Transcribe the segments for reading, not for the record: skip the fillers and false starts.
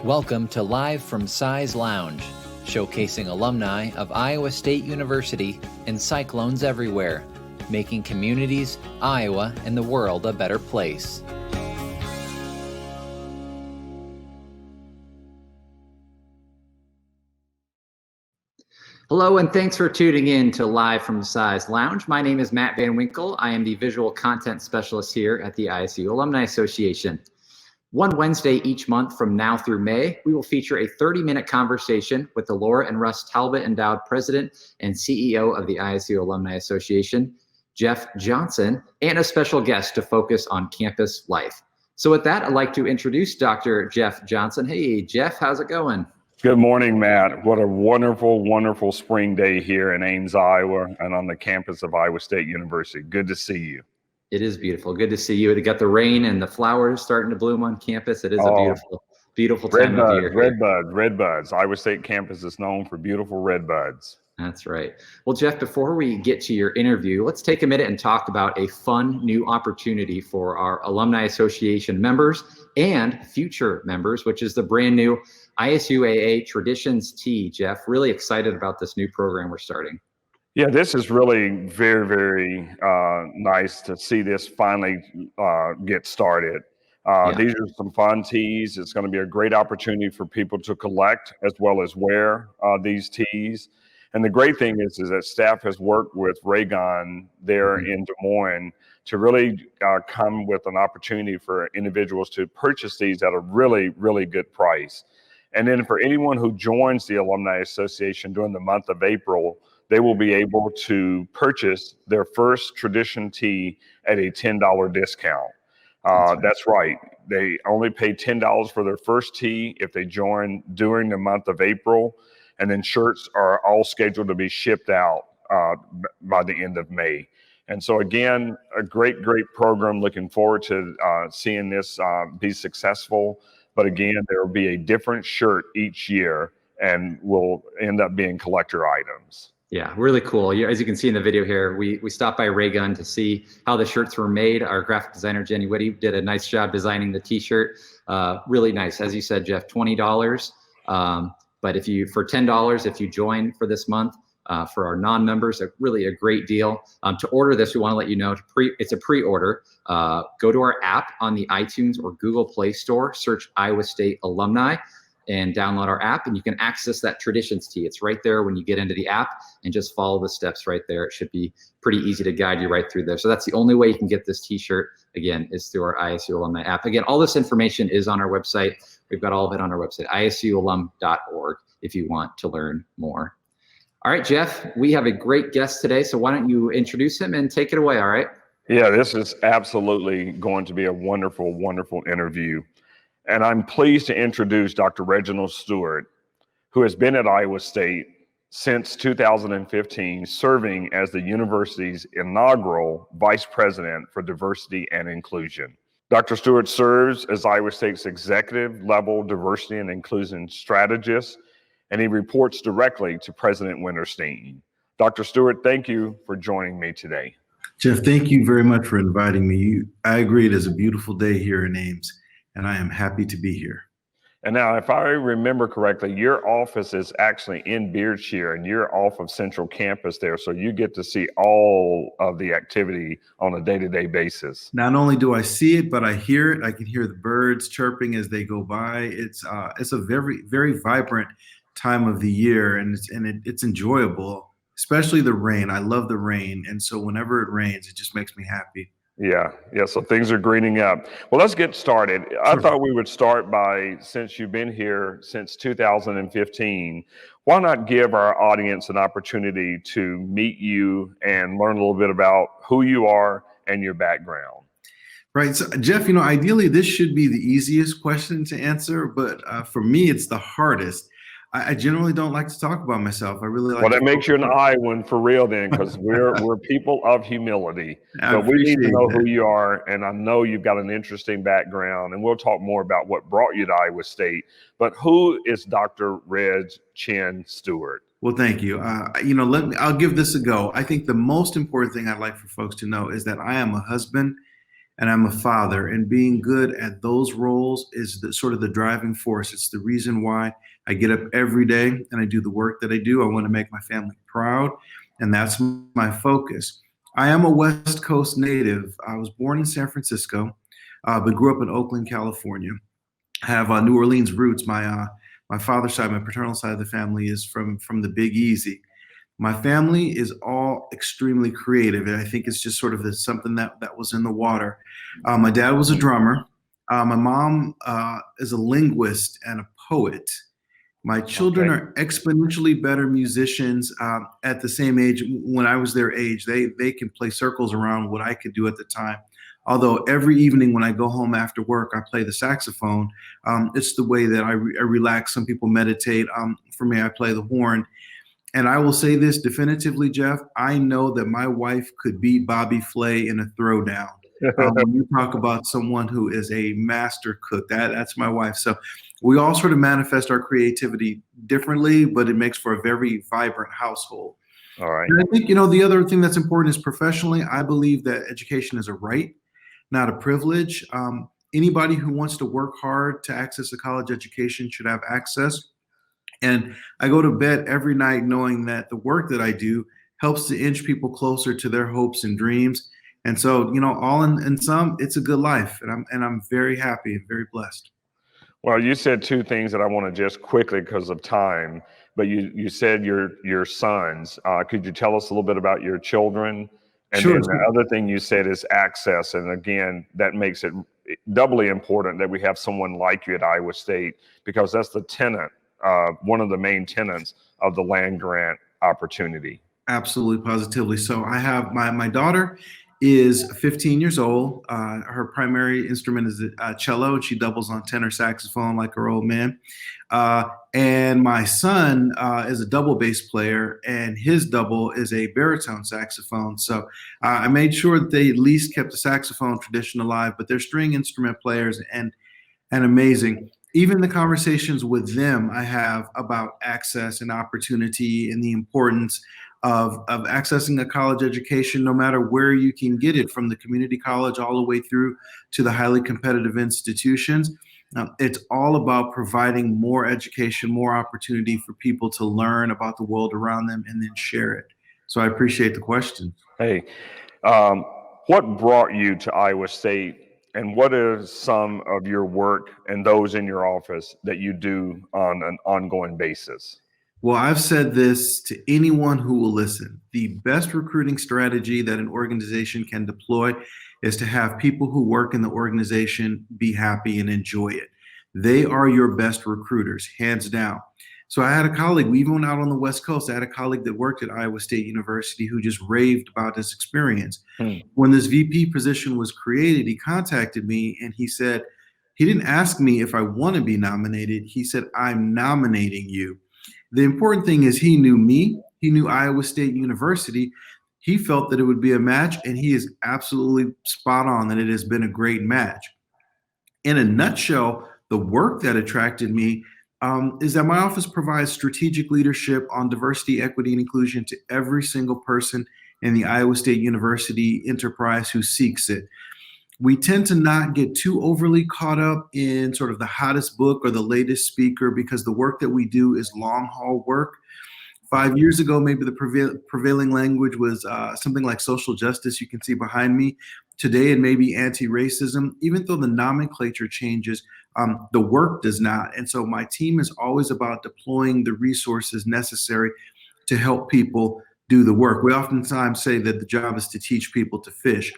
Welcome to Live from Size Lounge, showcasing alumni of Iowa State University and Cyclones everywhere, making communities, Iowa, and the world a better place. Hello, and thanks for tuning in to Live from Size Lounge. My name is Matt Van Winkle. I am the Visual Content Specialist here at the ISU Alumni Association. One Wednesday each month from now through May, we will feature a 30-minute conversation with the Laura and Russ Talbot Endowed President and CEO of the ISU Alumni Association, Jeff Johnson, and a special guest to focus on campus life. So with that, I'd like to introduce Dr. Jeff Johnson. Hey, Jeff, how's it going? Good morning, Matt. What a wonderful, wonderful spring day here in Ames, Iowa, and on the campus of Iowa State University. Good to see you. It is beautiful. Good to see you. It got the rain and the flowers starting to bloom on campus. It is a beautiful, beautiful time of year. Red buds. Iowa State campus is known for beautiful red buds. That's right. Well, Jeff, before we get to your interview, let's take a minute and talk about a fun new opportunity for our Alumni Association members and future members, which is the brand new ISUAA Traditions Tee. Jeff, really excited about this new program we're starting. Yeah, this is really very, very nice to see this finally get started. These are some fun tees. It's going to be a great opportunity for people to collect as well as wear these tees. And the great thing is that staff has worked with Reg there in Des Moines to really come with an opportunity for individuals to purchase these at a really, really good price. And then for anyone who joins the Alumni Association during the month of April, they will be able to purchase their first Tradition Tee at a $10 discount. That's right. They only pay $10 for their first tee if they join during the month of April. And then shirts are all scheduled to be shipped out by the end of May. And so again, a great, great program. Looking forward to seeing this be successful. But again, there will be a different shirt each year and will end up being collector items. Yeah, really cool. As you can see in the video here, we stopped by Reg to see how the shirts were made. Our graphic designer, Jenny Whitty, did a nice job designing the t-shirt. Really nice. As you said, Jeff, $20. But for $10, if you join for this month, for our non-members, really a great deal. To order this, we want to let you know it's a pre-order. Go to our app on the iTunes or Google Play Store, search Iowa State Alumni, and download our app, and you can access that Traditions Tee. It's right there when you get into the app, and just follow the steps right there. It should be pretty easy to guide you right through there. So that's the only way you can get this t-shirt, again, is through our ISU Alumni app. Again, all this information is on our website. We've got all of it on our website, isualum.org, if you want to learn more. All right, Jeff, we have a great guest today, so why don't you introduce him and take it away, all right? Yeah, this is absolutely going to be a wonderful, wonderful interview. And I'm pleased to introduce Dr. Reg Chhen Stewart, who has been at Iowa State since 2015, serving as the university's inaugural Vice President for Diversity and Inclusion. Dr. Stewart serves as Iowa State's executive level diversity and inclusion strategist, and he reports directly to President Winterstein. Dr. Stewart, thank you for joining me today. Jeff, thank you very much for inviting me. I agree, it is a beautiful day here in Ames, and I am happy to be here. And now, if I remember correctly, your office is actually in Beardshire, and you're off of Central Campus there, so you get to see all of the activity on a day-to-day basis. Not only do I see it, but I hear it. I can hear the birds chirping as they go by. It's a very, very vibrant time of the year, and it's enjoyable, especially the rain. I love the rain, and so whenever it rains, it just makes me happy. Yeah, so things are greening up. Well, let's get started. I thought we would start by, since you've been here since 2015, why not give our audience an opportunity to meet you and learn a little bit about who you are and your background? Right, so Jeff, ideally this should be the easiest question to answer, but for me, it's the hardest. I generally don't like to talk about myself. I really like. Well, that makes you an Iowan for real, then, because we're people of humility. So we need to know who you are, and I know you've got an interesting background, and we'll talk more about what brought you to Iowa State. But who is Dr. Reg Chhen Stewart? Well, thank you. I'll give this a go. I think the most important thing I'd like for folks to know is that I am a husband and I'm a father. And being good at those roles is sort of the driving force. It's the reason why I get up every day and I do the work that I do. I want to make my family proud, and that's my focus. I am a West Coast native. I was born in San Francisco, but grew up in Oakland, California. I have New Orleans roots. My father's side, my paternal side of the family is from the Big Easy. My family is all extremely creative, and I think it's just sort of something that was in the water. My dad was a drummer. My mom is a linguist and a poet. My children Okay. are exponentially better musicians at the same age. When I was their age, they can play circles around what I could do at the time. Although every evening when I go home after work, I play the saxophone. It's the way that I relax. Some people meditate. For me, I play the horn. And I will say this definitively, Jeff. I know that my wife could beat Bobby Flay in a throwdown. When you talk about someone who is a master cook, that's my wife. So we all sort of manifest our creativity differently, but it makes for a very vibrant household. All right. And I think, the other thing that's important is professionally, I believe that education is a right, not a privilege. Anybody who wants to work hard to access a college education should have access. And I go to bed every night knowing that the work that I do helps to inch people closer to their hopes and dreams. And so, all in sum, it's a good life, and I'm very happy and very blessed. Well, you said two things that I want to just quickly because of time, but you said your sons. Could you tell us a little bit about your children? And Sure. then the other thing you said is access. And again, that makes it doubly important that we have someone like you at Iowa State, because that's the tenet, one of the main tenets of the land grant opportunity. Absolutely, positively. So I have my daughter is 15 years old. Her primary instrument is cello, and she doubles on tenor saxophone like her old man. And my son is a double bass player, and his double is a baritone saxophone. So I made sure that they at least kept the saxophone tradition alive, but they're string instrument players and amazing. Even the conversations with them I have about access and opportunity and the importance of accessing a college education, no matter where you can get it, from the community college all the way through to the highly competitive institutions. It's all about providing more education, more opportunity for people to learn about the world around them and then share it. So I appreciate the question. Hey, what brought you to Iowa State, and what is some of your work and those in your office that you do on an ongoing basis? Well, I've said this to anyone who will listen. The best recruiting strategy that an organization can deploy is to have people who work in the organization be happy and enjoy it. They are your best recruiters, hands down. So I had a colleague, we even went out on the West Coast. I had a colleague that worked at Iowa State University who just raved about this experience. When this VP position was created, he contacted me and he said, he didn't ask me if I want to be nominated. He said, I'm nominating you. The important thing is he knew me, he knew Iowa State University. He felt that it would be a match, and he is absolutely spot on that it has been a great match. In a nutshell, the work that attracted me is that my office provides strategic leadership on diversity, equity, and inclusion to every single person in the Iowa State University enterprise who seeks it. We tend to not get too overly caught up in sort of the hottest book or the latest speaker, because the work that we do is long haul work. 5 years ago, maybe the prevailing language was something like social justice. You can see behind me. Today, it may be anti-racism. Even though the nomenclature changes, the work does not. And so my team is always about deploying the resources necessary to help people do the work. We oftentimes say that the job is to teach people to fish.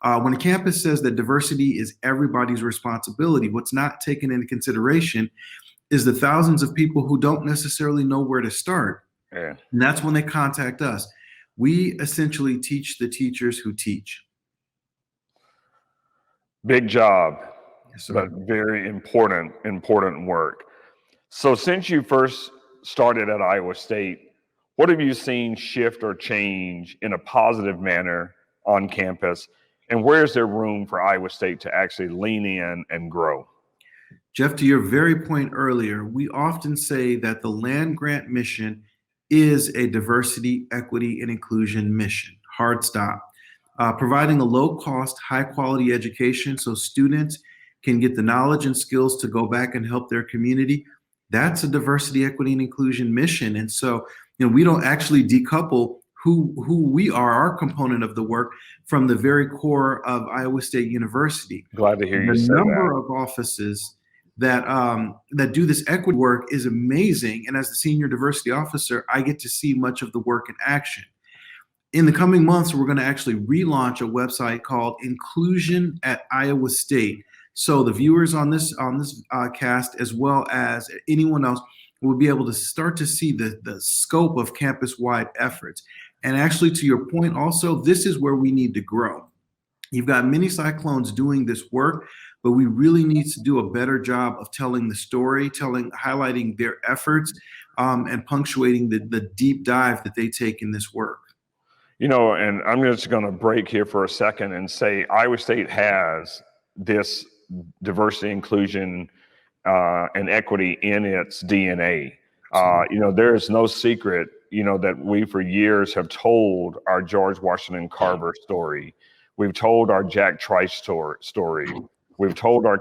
When a campus says that diversity is everybody's responsibility, what's not taken into consideration is the thousands of people who don't necessarily know where to start. Yeah. And that's when they contact us. We essentially teach the teachers who teach. Big job, Yes, sir. but very important work. So since you first started at Iowa State, what have you seen shift or change in a positive manner on campus? And where is there room for Iowa State to actually lean in and grow? Jeff, to your very point earlier, we often say that the land grant mission is a diversity, equity, and inclusion mission. Hard stop. providing a low-cost, high-quality education so students can get the knowledge and skills to go back and help their community. That's a diversity, equity, and inclusion mission. And so, we don't actually decouple who we are, our component of the work, from the very core of Iowa State University. Glad to hear you say The number that. of offices that do this equity work is amazing. And as the senior diversity officer, I get to see much of the work in action. In the coming months, we're going to actually relaunch a website called Inclusion at Iowa State. So the viewers on this cast, as well as anyone else, will be able to start to see the scope of campus-wide efforts. And actually, to your point also, this is where we need to grow. You've got many cyclones doing this work, but we really need to do a better job of telling the story, highlighting their efforts, and punctuating the deep dive that they take in this work. And I'm just going to break here for a second and say Iowa State has this diversity, inclusion, and equity in its DNA. There is no secret, that we for years have told our George Washington Carver story. We've told our Jack Trice story. We've told our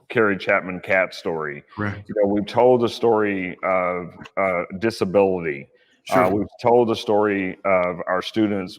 Carrie Chapman Cat story. Right. We've told the story of disability. Sure. We've told the story of our students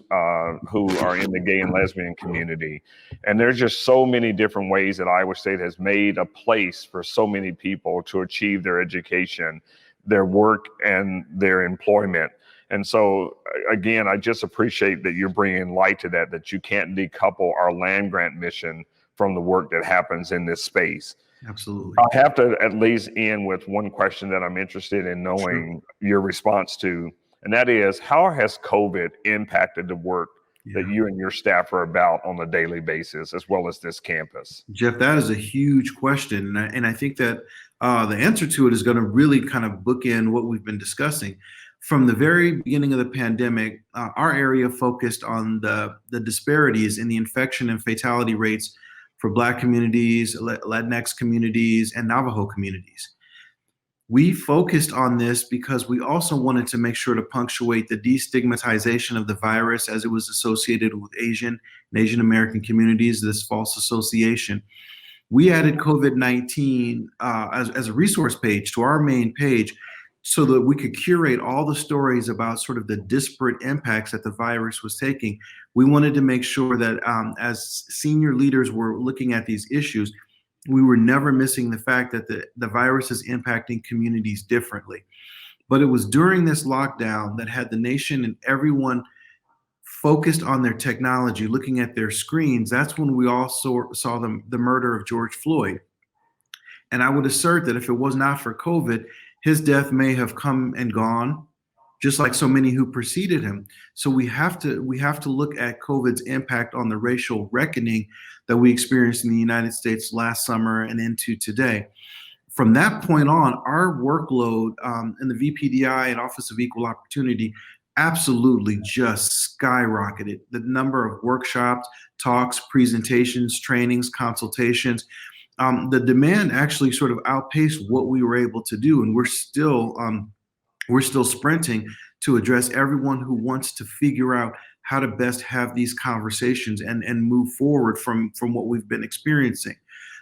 who are in the gay and lesbian community. And there's just so many different ways that Iowa State has made a place for so many people to achieve their education, their work, and their employment. And so, again, I just appreciate that you're bringing light to that you can't decouple our land grant mission from the work that happens in this space. Absolutely. I have to at least end with one question that I'm interested in knowing your response to, and that is, how has COVID impacted the work that you and your staff are about on a daily basis, as well as this campus? Jeff, that is a huge question. And I think that the answer to it is going to really kind of bookend what we've been discussing. From the very beginning of the pandemic, our area focused on the disparities in the infection and fatality rates for Black communities, Latinx communities, and Navajo communities. We focused on this because we also wanted to make sure to punctuate the destigmatization of the virus as it was associated with Asian and Asian American communities, this false association. We added COVID-19 as a resource page to our main page so that we could curate all the stories about sort of the disparate impacts that the virus was taking. We wanted to make sure that as senior leaders were looking at these issues, we were never missing the fact that the virus is impacting communities differently. But it was during this lockdown that had the nation and everyone focused on their technology, looking at their screens. That's when we all saw the murder of George Floyd. And I would assert that if it was not for COVID, his death may have come and gone, just like so many who preceded him. So we have to look at COVID's impact on the racial reckoning that we experienced in the United States last summer and into today. From that point on, our workload in the VPDI and Office of Equal Opportunity absolutely just skyrocketed. The number of workshops, talks, presentations, trainings, consultations, the demand actually sort of outpaced what we were able to do, and we're still sprinting to address everyone who wants to figure out how to best have these conversations and move forward from what we've been experiencing.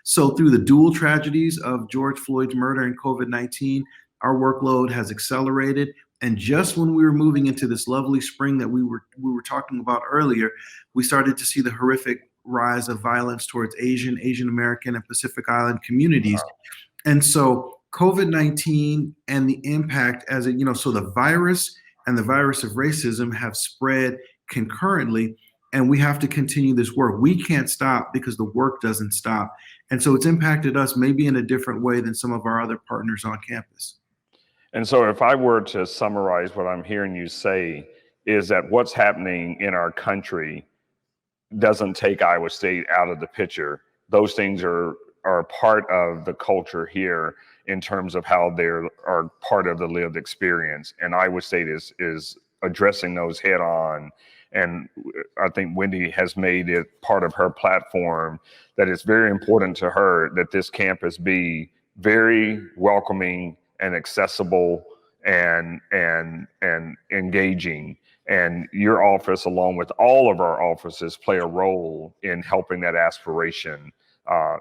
So through the dual tragedies of George Floyd's murder and COVID-19, our workload has accelerated. And just when we were moving into this lovely spring that we were talking about earlier, we started to see the horrific rise of violence towards Asian American, and Pacific Island communities. And so COVID-19 and the impact so the virus and the virus of racism have spread concurrently, and we have to continue this work. We can't stop because the work doesn't stop. And so it's impacted us maybe in a different way than some of our other partners on campus. And so if I were to summarize what I'm hearing you say, is that what's happening in our country doesn't take Iowa State out of the picture. Those things are part of the culture here in terms of how they are part of the lived experience. And Iowa State is addressing those head on. And I think Wendy has made it part of her platform that it's very important to her that this campus be very welcoming and accessible and engaging. And your office, along with all of our offices, play a role in helping that aspiration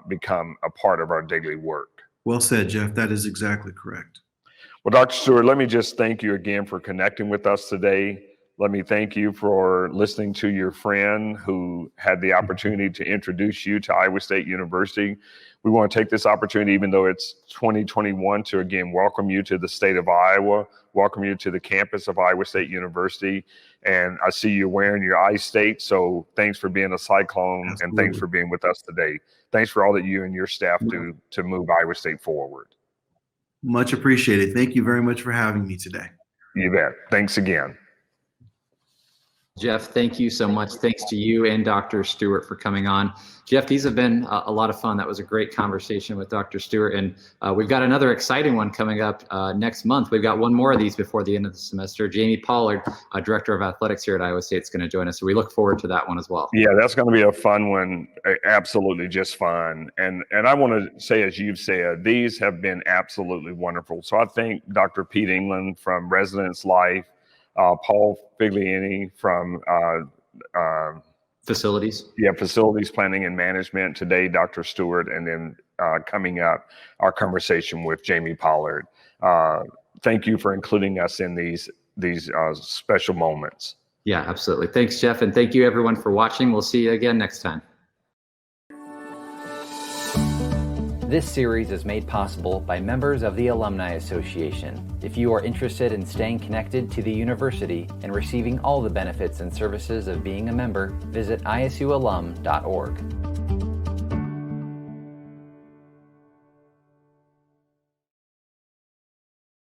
become a part of our daily work. Well said, Jeff. That is exactly correct. Well, Dr. Stewart, let me just thank you again for connecting with us today. Let me thank you for listening to your friend who had the opportunity to introduce you to Iowa State University. We want to take this opportunity, even though it's 2021, to again welcome you to the state of Iowa, welcome you to the campus of Iowa State University. And I see you wearing your I-State, so thanks for being a Cyclone. Absolutely. And thanks for being with us today. Thanks for all that you and your staff do to move Iowa State forward. Much appreciated. Thank you very much for having me today. You bet. Thanks again. Jeff, thank you so much. Thanks to you and Dr. Stewart for coming on. Jeff, these have been a lot of fun. That was a great conversation with Dr. Stewart. And we've got another exciting one coming up next month. We've got one more of these before the end of the semester. Jamie Pollard, Director of Athletics here at Iowa State, is going to join us. So we look forward to that one as well. Yeah, that's going to be a fun one. Absolutely just fun. And I want to say, as you've said, these have been absolutely wonderful. So I thank Dr. Pete England from Residence Life, Paul Figliani from Facilities. Yeah, Facilities Planning and Management. Today, Dr. Stewart, and then coming up, our conversation with Jamie Pollard. Thank you for including us in these special moments. Yeah, absolutely. Thanks, Jeff. And thank you, everyone, for watching. We'll see you again next time. This series is made possible by members of the Alumni Association. If you are interested in staying connected to the university and receiving all the benefits and services of being a member, visit isualum.org.